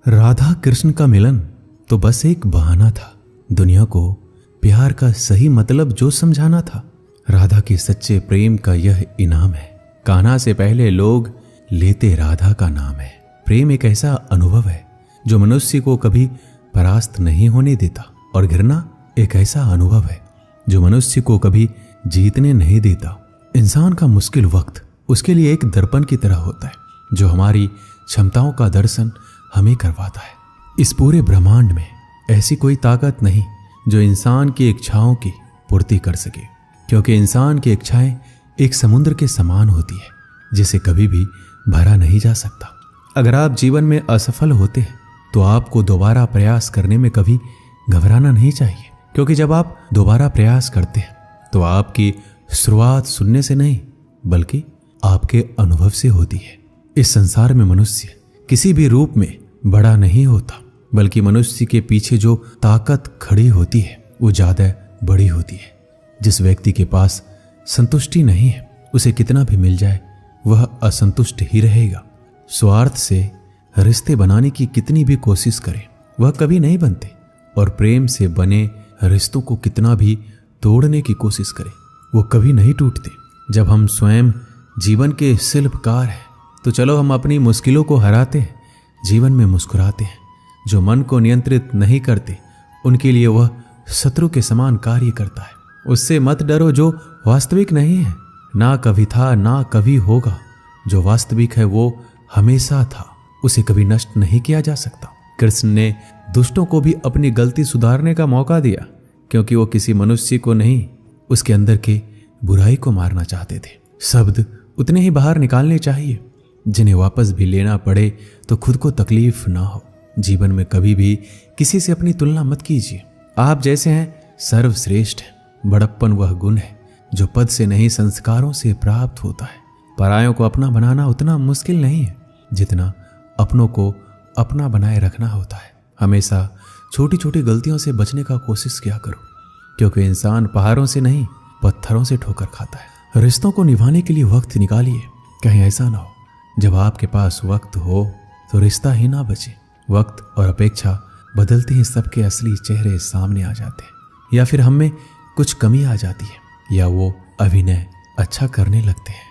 राधा कृष्ण का मिलन तो बस एक बहाना था, दुनिया को प्यार का सही मतलब जो समझाना था। राधा के सच्चे प्रेम का यह इनाम है, कान्हा से पहले लोग लेते राधा का नाम है। प्रेम एक ऐसा अनुभव है जो मनुष्य को कभी परास्त नहीं होने देता, और घृणा एक ऐसा अनुभव है जो मनुष्य को कभी जीतने नहीं देता। इंसान का मुश्किल वक्त उसके लिए एक दर्पण की तरह होता है जो हमारी क्षमताओं का दर्शन हमें करवाता है। इस पूरे ब्रह्मांड में ऐसी कोई ताकत नहीं जो इंसान की इच्छाओं की पूर्ति कर सके, क्योंकि इंसान की इच्छाएं एक समुद्र के समान होती है जिसे कभी भी भरा नहीं जा सकता। अगर आप जीवन में असफल होते हैं तो आपको दोबारा प्रयास करने में कभी घबराना नहीं चाहिए, क्योंकि जब आप दोबारा प्रयास करते हैं तो आपकी शुरुआत सुनने से नहीं बल्कि आपके अनुभव से होती है। इस संसार में मनुष्य किसी भी रूप में बड़ा नहीं होता, बल्कि मनुष्य के पीछे जो ताकत खड़ी होती है वो ज्यादा बड़ी होती है। जिस व्यक्ति के पास संतुष्टि नहीं है उसे कितना भी मिल जाए वह असंतुष्ट ही रहेगा। स्वार्थ से रिश्ते बनाने की कितनी भी कोशिश करें वह कभी नहीं बनते, और प्रेम से बने रिश्तों को कितना भी तोड़ने की कोशिश करें वो कभी नहीं टूटते। जब हम स्वयं जीवन के शिल्पकार हैं तो चलो हम अपनी मुश्किलों को हराते हैं, जीवन में मुस्कुराते हैं। जो मन को नियंत्रित नहीं करते उनके लिए वह शत्रु के समान कार्य करता है। उससे मत डरो जो वास्तविक नहीं है, ना कभी था ना कभी होगा। जो वास्तविक है वो हमेशा था, उसे कभी नष्ट नहीं किया जा सकता। कृष्ण ने दुष्टों को भी अपनी गलती सुधारने का मौका दिया, क्योंकि वो किसी मनुष्य को नहीं उसके अंदर के बुराई को मारना चाहते थे। शब्द उतने ही बाहर निकालने चाहिए जिन्हें वापस भी लेना पड़े तो खुद को तकलीफ ना हो। जीवन में कभी भी किसी से अपनी तुलना मत कीजिए। आप जैसे हैं सर्वश्रेष्ठ है। बड़प्पन वह गुण है जो पद से नहीं संस्कारों से प्राप्त होता है। परायों को अपना बनाना उतना मुश्किल नहीं है जितना अपनों को अपना बनाए रखना होता है। हमेशा छोटी छोटी गलतियों से बचने का कोशिश किया करो, क्योंकि इंसान पहाड़ों से नहीं पत्थरों से ठोकर खाता है। रिश्तों को निभाने के लिए वक्त निकालिए, कहीं ऐसा ना हो जब आपके पास वक्त हो तो रिश्ता ही ना बचे। वक्त और अपेक्षा बदलते ही सबके असली चेहरे सामने आ जाते हैं, या फिर हम में कुछ कमी आ जाती है, या वो अभिनय अच्छा करने लगते हैं।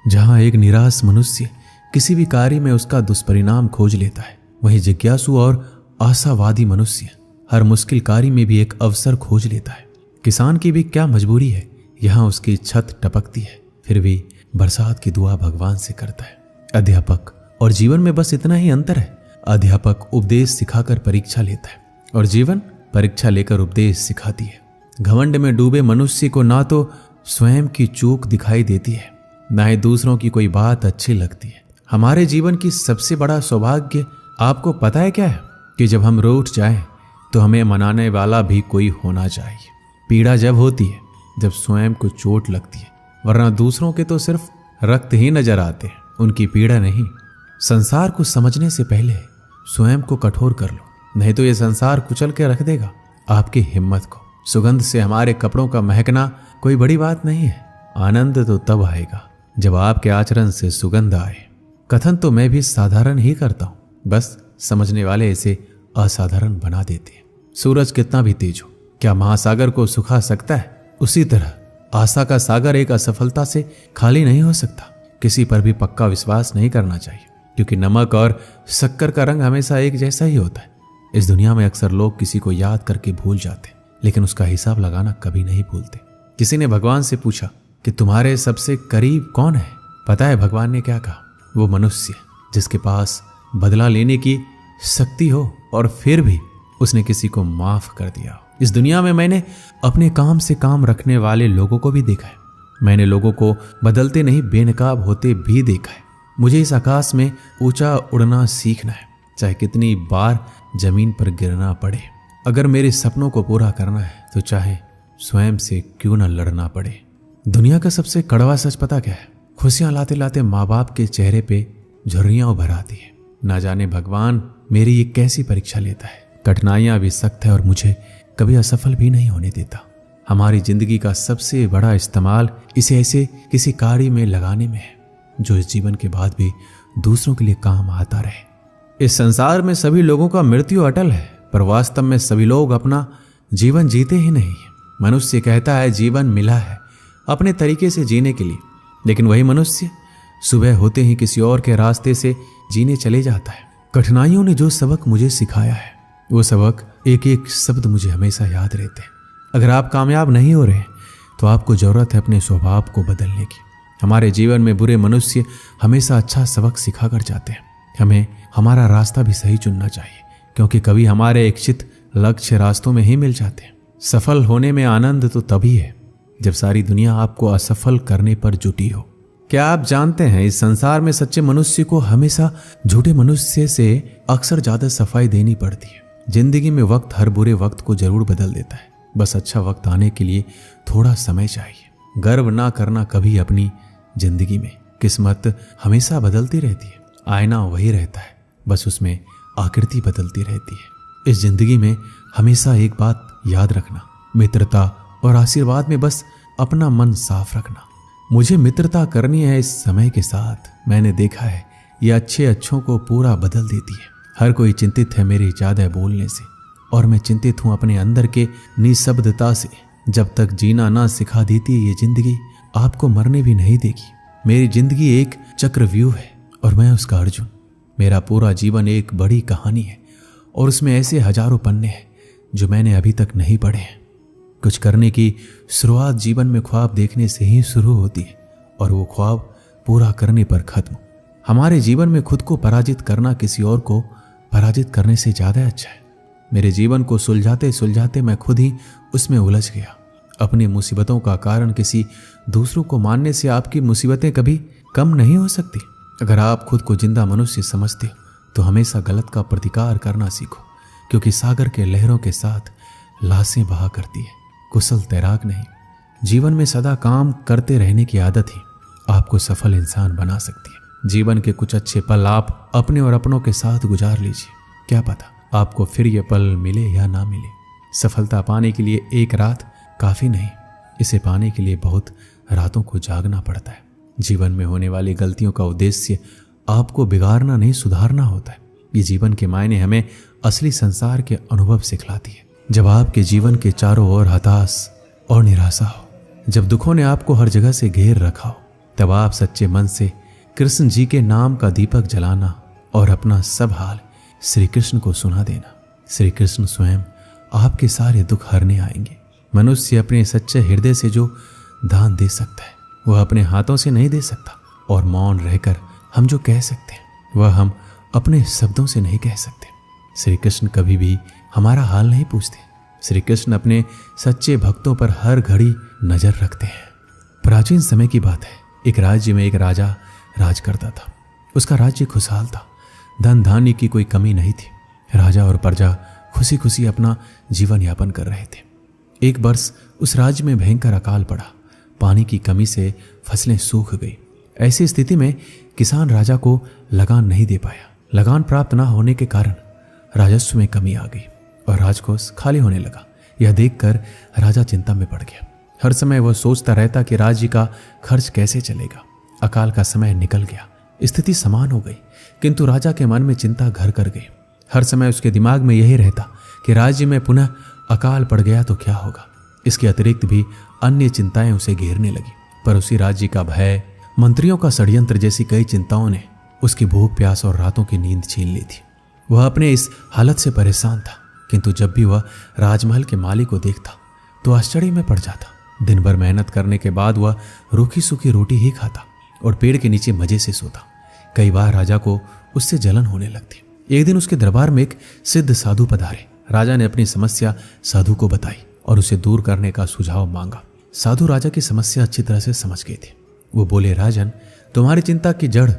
जहां एक निराश मनुष्य किसी भी कार्य में उसका दुष्परिणाम खोज लेता है, वहीं जिज्ञासु और आशावादी मनुष्य हर मुश्किल कार्य में भी एक अवसर खोज लेता है। किसान की भी क्या मजबूरी है, यहाँ उसकी छत टपकती है फिर भी बरसात की दुआ भगवान से करता है। अध्यापक और जीवन में बस इतना ही अंतर है। अध्यापक उपदेश सिखाकर परीक्षा लेता है और जीवन परीक्षा लेकर उपदेश सिखाती है। घमंड में डूबे मनुष्य को ना तो स्वयं की चूक दिखाई देती है, ना ही दूसरों की कोई बात अच्छी लगती है। हमारे जीवन की सबसे बड़ा सौभाग्य आपको पता है क्या है? कि जब हम रूठ जाएं तो हमें मनाने वाला भी कोई होना चाहिए। पीड़ा जब होती है जब स्वयं को चोट लगती है, वरना दूसरों के तो सिर्फ रक्त ही नजर आते हैं, उनकी पीड़ा नहीं। संसार को समझने से पहले स्वयं को कठोर कर लो, नहीं तो ये संसार कुचल के रख देगा आपकी हिम्मत को। सुगंध से हमारे कपड़ों का महकना कोई बड़ी बात नहीं है। आनंद तो तब आएगा जब आपके आचरण से सुगंध आए। कथन तो मैं भी साधारण ही करता हूं, बस समझने वाले इसे असाधारण बना देते हैं। सूरज कितना भी तेज हो, क्या महासागर को सुखा सकता है? उसी तरह आशा का सागर एक असफलता से खाली नहीं हो सकता। किसी पर भी पक्का विश्वास नहीं करना चाहिए, क्योंकि नमक और शक्कर का रंग हमेशा एक जैसा ही होता है। इस दुनिया में अक्सर लोग किसी को याद करके भूल जाते, लेकिन उसका हिसाब लगाना कभी नहीं भूलते। किसी ने भगवान से पूछा कि तुम्हारे सबसे करीब कौन है? पता है भगवान ने क्या कहा? वो मनुष्य जिसके पास बदला लेने की शक्ति हो और फिर भी उसने किसी को माफ कर दिया। इस दुनिया में मैंने अपने काम से काम रखने वाले लोगों को भी देखा है। मैंने लोगों को बदलते नहीं बेनकाब होते भी देखा है। मुझे इस आकाश में ऊंचा उड़ना सीखना है, चाहे कितनी बार जमीन पर गिरना पड़े। अगर मेरे सपनों को पूरा करना है तो चाहे स्वयं से क्यों न लड़ना पड़े। दुनिया का सबसे कड़वा सच पता क्या है? खुशियां लाते लाते माँ बाप के चेहरे पे झुर्रियां उभर आती है। ना जाने भगवान मेरी ये कैसी परीक्षा लेता है। कठिनाइयां भी सख्त है और मुझे कभी असफल भी नहीं होने देता। हमारी जिंदगी का सबसे बड़ा इस्तेमाल इसे ऐसे किसी कार्य में लगाने में है जो इस जीवन के बाद भी दूसरों के लिए काम आता रहे। इस संसार में सभी लोगों का मृत्यु अटल है, पर वास्तव में सभी लोग अपना जीवन जीते ही नहीं। मनुष्य कहता है जीवन मिला है अपने तरीके से जीने के लिए, लेकिन वही मनुष्य सुबह होते ही किसी और के रास्ते से जीने चले जाता है। कठिनाइयों ने जो सबक मुझे सिखाया है, वो सबक एक एक शब्द मुझे हमेशा याद रहते हैं। अगर आप कामयाब नहीं हो रहे तो आपको जरूरत है अपने स्वभाव को बदलने की। हमारे जीवन में बुरे मनुष्य हमेशा अच्छा सबक सिखा कर जाते हैं। हमें हमारा रास्ता भी सही चुनना चाहिए, क्योंकि कभी हमारे इच्छित लक्ष्य रास्तों में ही मिल जाते हैं। सफल होने में आनंद तो तभी है जब सारी दुनिया आपको असफल करने पर जुटी हो। क्या आप जानते हैं, इस संसार में सच्चे मनुष्य को हमेशा झूठे मनुष्य से अक्सर ज्यादा सफाई देनी पड़ती है। जिंदगी में वक्त हर बुरे वक्त को जरूर बदल देता है, बस अच्छा वक्त आने के लिए थोड़ा समय चाहिए। गर्व ना करना कभी अपनी जिंदगी में, किस्मत हमेशा बदलती रहती है, आईना वही रहता है, बस उसमें आकृति बदलती रहती है। इस जिंदगी में हमेशा एक बात याद रखना, मित्रता और आशीर्वाद में बस अपना मन साफ रखना। मुझे मित्रता करनी है इस समय के साथ, मैंने देखा है ये अच्छे अच्छों को पूरा बदल देती है। हर कोई चिंतित है मेरे ज्यादा बोलने से, और मैं चिंतित हूं अपने अंदर के निशब्दता से। जब तक जीना ना सिखा देती ये जिंदगी, आपको मरने भी नहीं देगी। मेरी जिंदगी एक चक्रव्यूह है और मैं उसका अर्जुन। मेरा पूरा जीवन एक बड़ी कहानी है और उसमें ऐसे हजारों पन्ने हैं जो मैंने अभी तक नहीं पढ़े हैं। कुछ करने की शुरुआत जीवन में ख्वाब देखने से ही शुरू होती है और वो ख्वाब पूरा करने पर खत्म। हमारे जीवन में खुद को पराजित करना किसी और को पराजित करने से ज्यादा अच्छा है। मेरे जीवन को सुलझाते सुलझाते मैं खुद ही उसमें उलझ गया। अपनी मुसीबतों का कारण किसी दूसरों को मानने से आपकी मुसीबतें कभी कम नहीं हो सकती। अगर आप खुद को जिंदा मनुष्य समझते हो तो हमेशा गलत का प्रतिकार करना सीखो, क्योंकि सागर के लहरों के साथ लाशें बहा करती है, कुशल तैराक नहीं। जीवन में सदा काम करते रहने की आदत ही आपको सफल इंसान बना सकती है। जीवन के कुछ अच्छे पल आप अपने और अपनों के साथ गुजार लीजिए। क्या पता आपको फिर ये पल मिले या ना मिले। सफलता पाने के लिए एक रात काफी नहीं, इसे पाने के लिए बहुत रातों को जागना पड़ता है। जीवन में होने वाली गलतियों का उद्देश्य आपको बिगाड़ना नहीं, सुधारना होता है। ये जीवन के मायने हमें असली संसार के अनुभव सिखलाती है। जब आपके जीवन के चारों ओर हताश और निराशा हो, जब दुखों ने आपको हर जगह से घेर रखा हो, तब आप सच्चे मन से कृष्ण जी के नाम का दीपक जलाना और अपना सब हाल श्री कृष्ण को सुना देना। श्री कृष्ण स्वयं आपके सारे दुख हरने आएंगे। मनुष्य अपने सच्चे हृदय से जो दान दे सकता है वह अपने हाथों से नहीं दे सकता, और मौन रहकर हम जो कह सकते हैं वह हम अपने शब्दों से नहीं कह सकते। श्री कृष्ण कभी भी हमारा हाल नहीं पूछते। श्री कृष्ण अपने सच्चे भक्तों पर हर घड़ी नजर रखते हैं। प्राचीन समय की बात है, एक राज्य में एक राजा राज करता था। उसका राज्य खुशहाल था, धन धान्य की कोई कमी नहीं थी। राजा और प्रजा खुशी खुशी अपना जीवन यापन कर रहे थे। एक वर्ष उस राज्य में भयंकर अकाल पड़ा। पानी की कमी से फसलें सूख गई। ऐसी स्थिति में किसान राजा को लगान नहीं दे पाया। लगान प्राप्त न होने के कारण राजस्व में कमी आ गई और राजकोष खाली होने लगा। यह देखकर राजा चिंता में पड़ गया। हर समय वह सोचता रहता कि राज्य का खर्च कैसे चलेगा। अकाल का समय निकल गया, स्थिति समान हो गई, किंतु राजा के मन में चिंता घर कर गई। हर समय उसके दिमाग में यही रहता कि राज्य में पुनः अकाल पड़ गया तो क्या होगा। इसके अतिरिक्त भी अन्य चिंताएं उसे घेरने लगी। पर उसी राज्य का भय, मंत्रियों का षड्यंत्र जैसी कई चिंताओं ने उसकी भूख प्यास और रातों की नींद छीन ली थी। वह अपने इस हालत से परेशान था, किंतु जब भी वह राजमहल के मालिक को देखता तो आश्चर्य में पड़ जाता। दिन भर मेहनत करने के बाद वह रूखी सूखी रोटी ही खाता और पेड़ के नीचे मजे से सोता। कई बार राजा को उससे जलन होने लगती। एक दिन उसके दरबार में एक सिद्ध साधु पधारे। राजा ने अपनी समस्या साधु को बताई और उसे दूर करने का सुझाव मांगा। साधु राजा की समस्या अच्छी तरह से समझ गए थे। वो बोले, राजन, तुम्हारी चिंता की जड़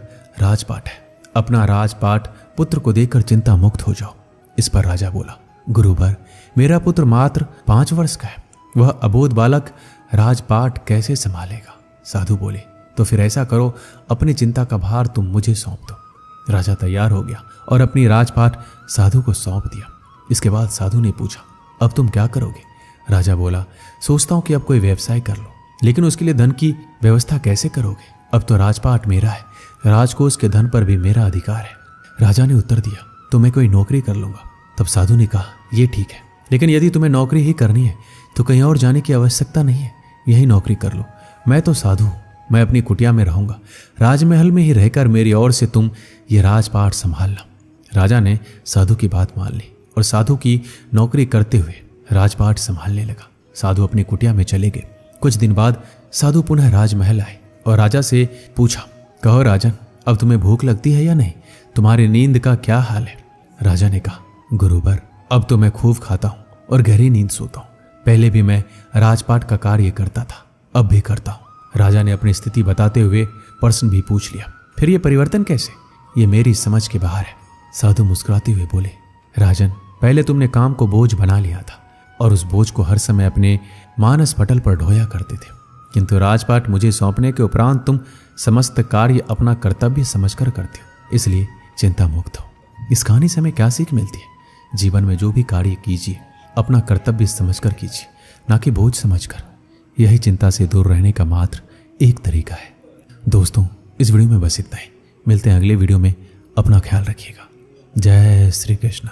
राजपाट है। अपना राजपाट पुत्र को देकर चिंता मुक्त हो जाओ। इस पर राजा बोला, गुरुवर, मेरा पुत्र मात्र 5 वर्ष का है, वह अबोध बालक राजपाट कैसे संभालेगा। साधु बोले, तो फिर ऐसा करो, अपनी चिंता का भार तुम मुझे सौंप दो। राजा तैयार हो गया और अपनी राजपाट साधु को सौंप दिया। इसके बाद साधु ने पूछा, अब तुम क्या करोगे। राजा बोला, सोचता हूं कि अब कोई व्यवसाय कर लो, लेकिन उसके लिए धन की व्यवस्था कैसे करोगे। अब तो राजपाट मेरा है, राजकोष के धन पर भी मेरा अधिकार है। राजा ने उत्तर दिया, तो मैं कोई नौकरी कर लूंगा। तब साधु ने कहा, यह ठीक है, लेकिन यदि तुम्हें नौकरी ही करनी है तो कहीं और जाने की आवश्यकता नहीं है, यही नौकरी कर लो। मैं तो साधु हूं, मैं अपनी कुटिया में रहूंगा, राजमहल में ही रहकर मेरी ओर से तुम ये राजपाट संभालना। राजा ने साधु की बात मान ली और साधु की नौकरी करते हुए राजपाट संभालने लगा। साधु अपनी कुटिया में चले गए। कुछ दिन बाद साधु पुनः राजमहल आए और राजा से पूछा, कहो राजन, अब तुम्हें भूख लगती है या नहीं? तुम्हारी नींद का क्या हाल है? राजा ने कहा, गुरुवर, अब तो मैं खूब खाता हूं और गहरी नींद सोता हूं। पहले भी मैं राजपाट का कार्य करता था, अब भी करता हूं। राजा ने अपनी स्थिति बताते हुए प्रश्न भी पूछ लिया, फिर ये परिवर्तन कैसे? ये मेरी समझ के बाहर है। साधु मुस्कुराते हुए बोले, राजन, पहले तुमने काम को बोझ बना लिया था और उस बोझ को हर समय अपने मानस पटल पर ढोया करते थे, किंतु राजपाट मुझे सौंपने के उपरांत तुम समस्त कार्य अपना कर्तव्य समझकर करते हो, इसलिए चिंता मुक्त हो। इस कहानी से हमें क्या सीख मिलती है? जीवन में जो भी कार्य कीजिए अपना कर्तव्य समझकर कीजिए, ना कि बोझ समझकर। यही चिंता से दूर रहने का मात्र एक तरीका है। दोस्तों, इस वीडियो में बस इतना ही। मिलते हैं अगले वीडियो में। अपना ख्याल रखिएगा। जय श्री कृष्ण।